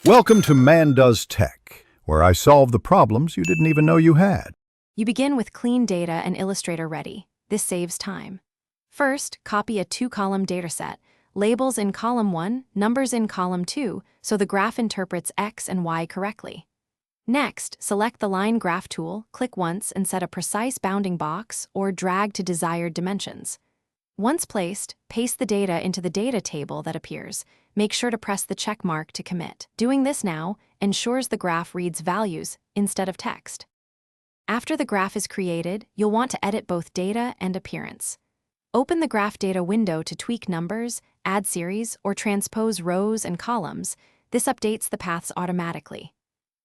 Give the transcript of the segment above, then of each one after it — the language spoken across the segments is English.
Welcome to Man Does Tech, where I solve the problems you didn't even know you had. You begin with clean data and Illustrator ready. This saves time. First, copy a 2-column dataset, labels in column 1, numbers in column 2, so the graph interprets X and Y correctly. Next, select the Line Graph tool, click once and set a precise bounding box or drag to desired dimensions. Once placed, paste the data into the data table that appears. Make sure to press the check mark to commit. Doing this now ensures the graph reads values instead of text. After the graph is created, you'll want to edit both data and appearance. Open the Graph Data window to tweak numbers, add series, or transpose rows and columns. This updates the paths automatically.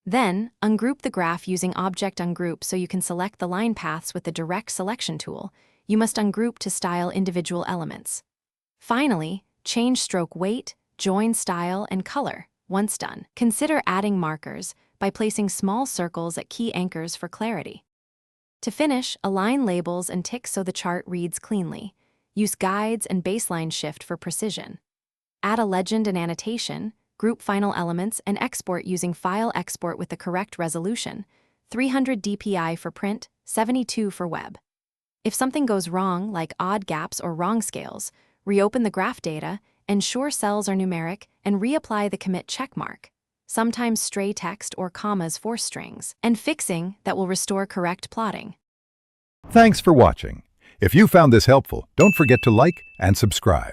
Then, ungroup the graph using Object Ungroup so you can select the line paths with the Direct Selection tool. You must ungroup to style individual elements. Finally, change stroke weight, join style, and color. Once done, consider adding markers by placing small circles at key anchors for clarity. To finish, align labels and ticks so the chart reads cleanly. Use guides and baseline shift for precision. Add a legend and annotation, group final elements, and export using File Export with the correct resolution, 300 dpi for print, 72 for web. If something goes wrong, like odd gaps or wrong scales, reopen the graph data, ensure cells are numeric, and reapply the commit checkmark. Sometimes stray text or commas force strings, and fixing that will restore correct plotting. Thanks for watching. If you found this helpful, don't forget to like and subscribe.